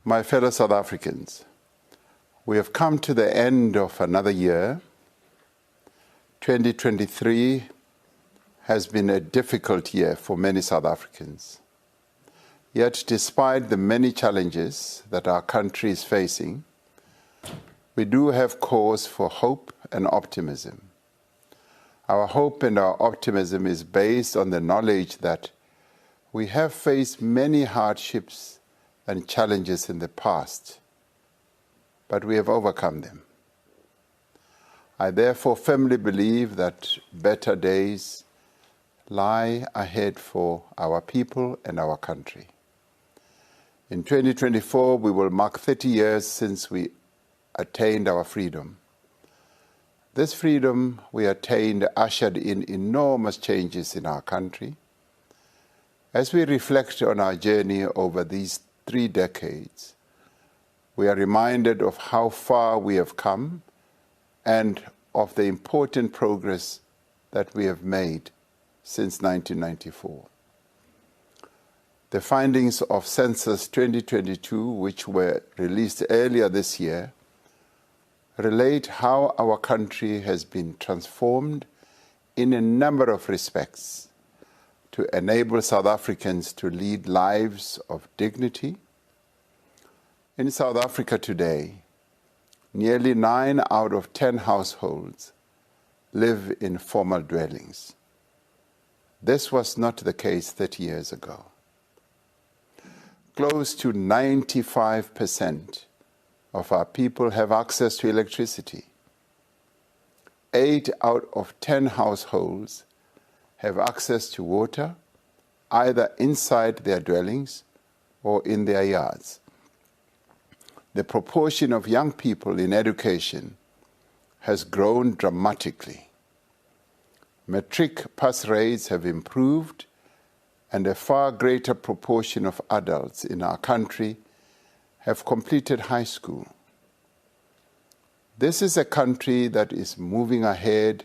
My fellow South Africans, we have come to the end of another year. 2023 has been a difficult year for many South Africans. Yet, despite the many challenges that our country is facing, we do have cause for hope and optimism. Our hope and our optimism is based on the knowledge that we have faced many hardships and challenges in the past, but we have overcome them. I therefore firmly believe that better days lie ahead for our people and our country. In 2024, we will mark 30 years since we attained our freedom. This freedom we attained ushered in enormous changes in our country. As we reflect on our journey over these 3 decades, we are reminded of how far we have come and of the important progress that we have made since 1994. The findings of Census 2022, which were released earlier this year, relate how our country has been transformed in a number of respects to enable South Africans to lead lives of dignity. In South Africa today, nearly 9 out of 10 households live in formal dwellings. This was not the case 30 years ago. Close to 95% of our people have access to electricity. 8 out of 10 households have access to water, either inside their dwellings or in their yards. The proportion of young people in education has grown dramatically. Matric pass rates have improved, and a far greater proportion of adults in our country have completed high school. This is a country that is moving ahead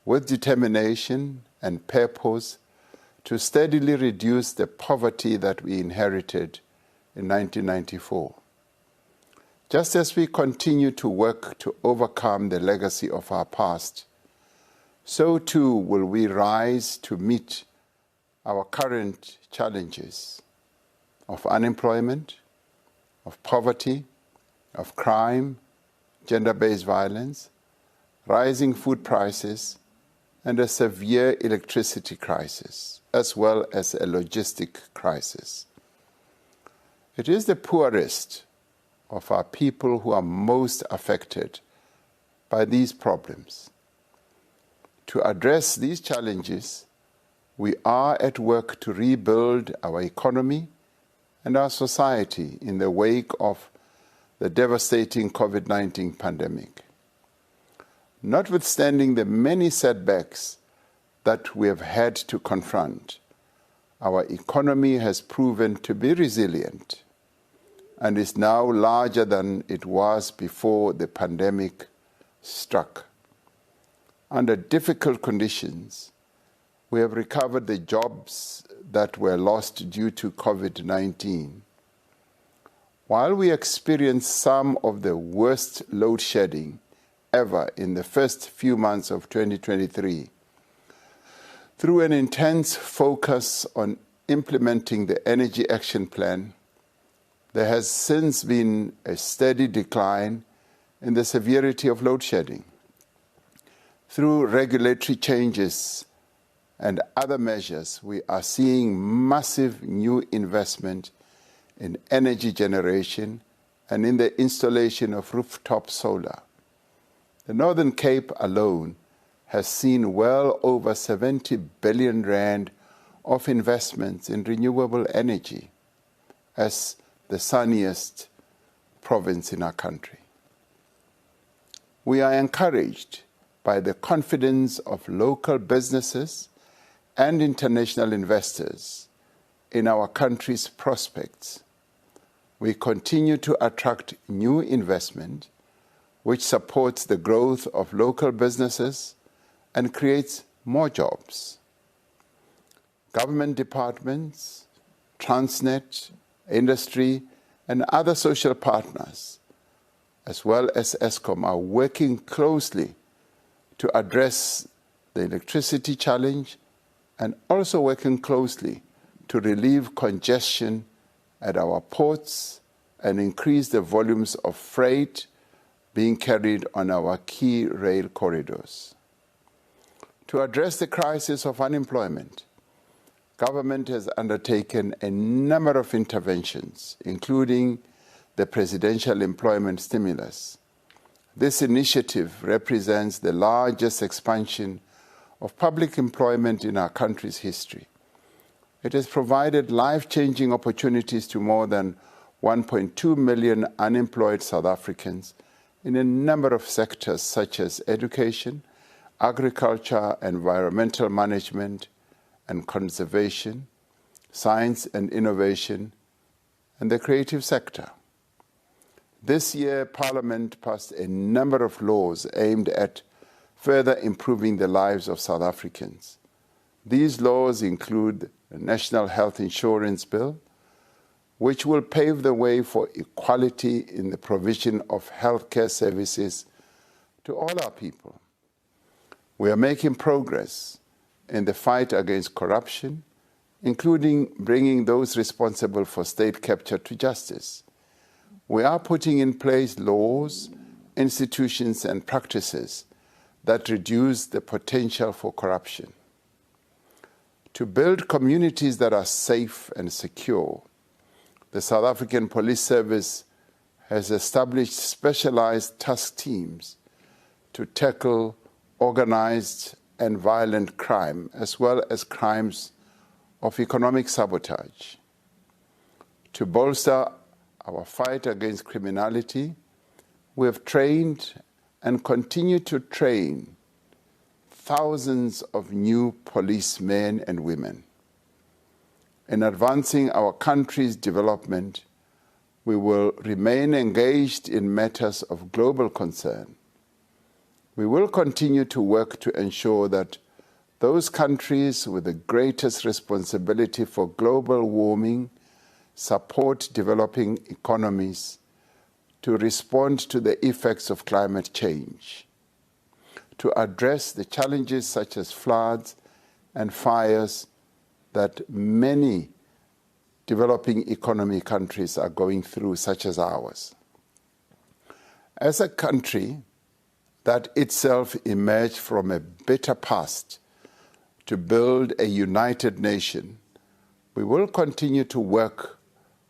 with determination and purpose to steadily reduce the poverty that we inherited in 1994. Just as we continue to work to overcome the legacy of our past, so too will we rise to meet our current challenges of unemployment, of poverty, of crime, gender-based violence, rising food prices, and a severe electricity crisis, as well as a logistic crisis. It is the poorest of our people who are most affected by these problems. To address these challenges, we are at work to rebuild our economy and our society in the wake of the devastating COVID-19 pandemic. Notwithstanding the many setbacks that we have had to confront, our economy has proven to be resilient and is now larger than it was before the pandemic struck. Under difficult conditions, we have recovered the jobs that were lost due to COVID-19. While we experienced some of the worst load shedding ever in the first few months of 2023, through an intense focus on implementing the Energy Action Plan, there has since been a steady decline in the severity of load shedding. Through regulatory changes and other measures, we are seeing massive new investment in energy generation and in the installation of rooftop solar. The Northern Cape alone has seen well over 70 billion rand of investments in renewable energy as the sunniest province in our country. We are encouraged by the confidence of local businesses and international investors in our country's prospects. We continue to attract new investment, which supports the growth of local businesses and creates more jobs. Government departments, Transnet, industry, and other social partners, as well as Eskom, are working closely to address the electricity challenge and also working closely to relieve congestion at our ports and increase the volumes of freight being carried on our key rail corridors. To address the crisis of unemployment, government has undertaken a number of interventions, including the Presidential Employment Stimulus. This initiative represents the largest expansion of public employment in our country's history. It has provided life-changing opportunities to more than 1.2 million unemployed South Africans in a number of sectors such as education, agriculture, environmental management and conservation, science and innovation, and the creative sector. This year, Parliament passed a number of laws aimed at further improving the lives of South Africans. These laws include the National Health Insurance Bill, which will pave the way for equality in the provision of healthcare services to all our people. We are making progress in the fight against corruption, including bringing those responsible for state capture to justice. We are putting in place laws, institutions, and practices that reduce the potential for corruption. To build communities that are safe and secure, the South African Police Service has established specialized task teams to tackle organized and violent crime, as well as crimes of economic sabotage. To bolster our fight against criminality, we have trained and continue to train thousands of new policemen and women. In advancing our country's development, we will remain engaged in matters of global concern. We will continue to work to ensure that those countries with the greatest responsibility for global warming support developing economies to respond to the effects of climate change, to address the challenges such as floods and fires that many developing economy countries are going through, such as ours. As a country that itself emerged from a bitter past to build a united nation, we will continue to work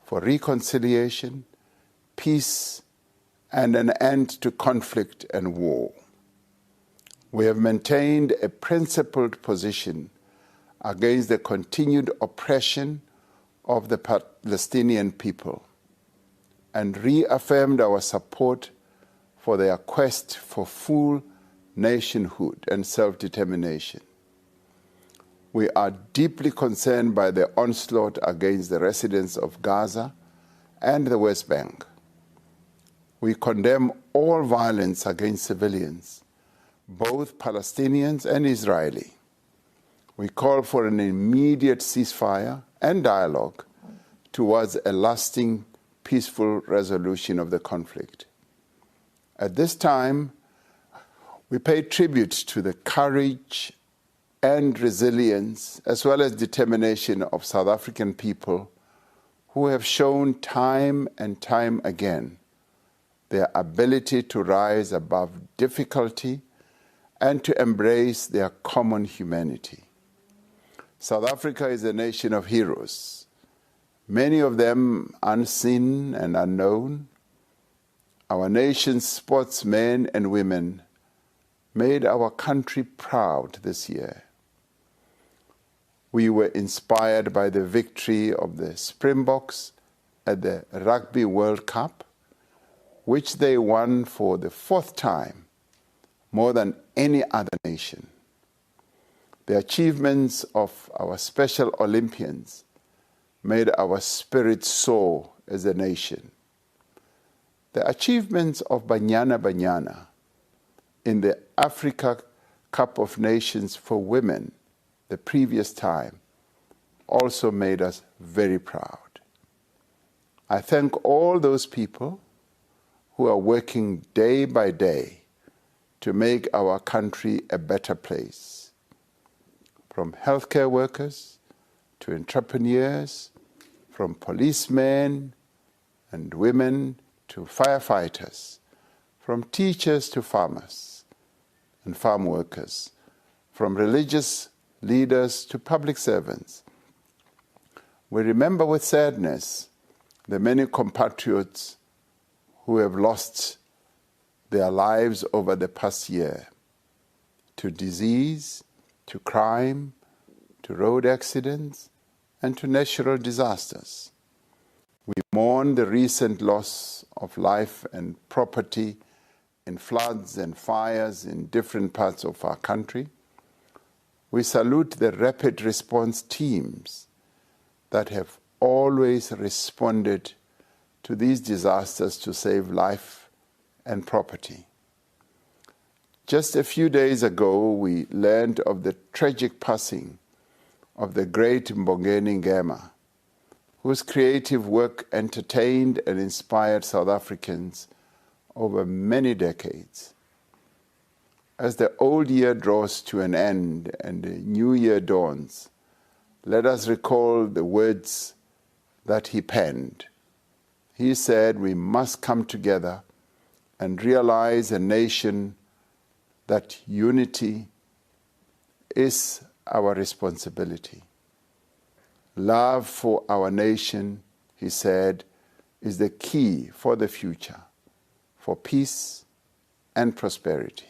for reconciliation, peace, and an end to conflict and war. We have maintained a principled position against the continued oppression of the Palestinian people and reaffirmed our support for their quest for full nationhood and self-determination. We are deeply concerned by the onslaught against the residents of Gaza and the West Bank. We condemn all violence against civilians, both Palestinians and Israeli. We call for an immediate ceasefire and dialogue towards a lasting, peaceful resolution of the conflict. At this time, we pay tribute to the courage and resilience, as well as determination of South African people who have shown time and time again their ability to rise above difficulty and to embrace their common humanity. South Africa is a nation of heroes, many of them unseen and unknown. Our nation's sportsmen and women made our country proud this year. We were inspired by the victory of the Springboks at the Rugby World Cup, which they won for the fourth time, more than any other nation. The achievements of our Special Olympians made our spirits soar as a nation. The achievements of Banyana Banyana in the Africa Cup of Nations for women the previous time also made us very proud. I thank all those people who are working day by day to make our country a better place. From healthcare workers to entrepreneurs, from policemen and women to firefighters, from teachers to farmers and farm workers, from religious leaders to public servants. We remember with sadness the many compatriots who have lost their lives over the past year to disease, to crime, to road accidents, and to natural disasters. We mourn the recent loss of life and property in floods and fires in different parts of our country. We salute the rapid response teams that have always responded to these disasters to save life and property. Just a few days ago, we learned of the tragic passing of the great Mbongeni Ngema, whose creative work entertained and inspired South Africans over many decades. As the old year draws to an end and the new year dawns, let us recall the words that he penned. He said, we must come together and realize a nation that unity is our responsibility. Love for our nation, he said, is the key for the future, for peace and prosperity.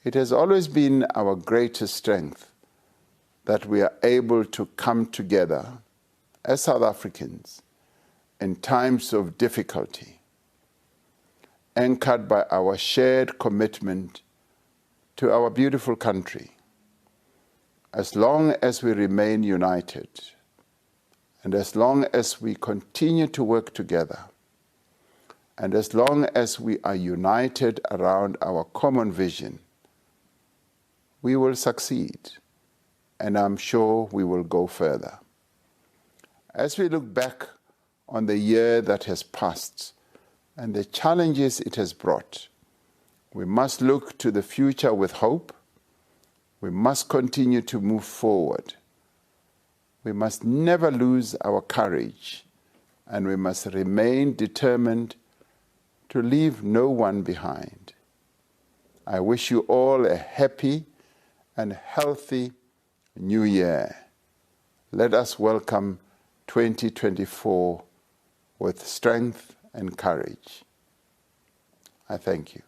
It has always been our greatest strength that we are able to come together as South Africans in times of difficulty, anchored by our shared commitment to our beautiful country. As long as we remain united, and as long as we continue to work together, and as long as we are united around our common vision, we will succeed, and I'm sure we will go further. As we look back on the year that has passed and the challenges it has brought, we must look to the future with hope. We must continue to move forward. We must never lose our courage, and we must remain determined to leave no one behind. I wish you all a happy and healthy New Year. Let us welcome 2024 with strength and courage. I thank you.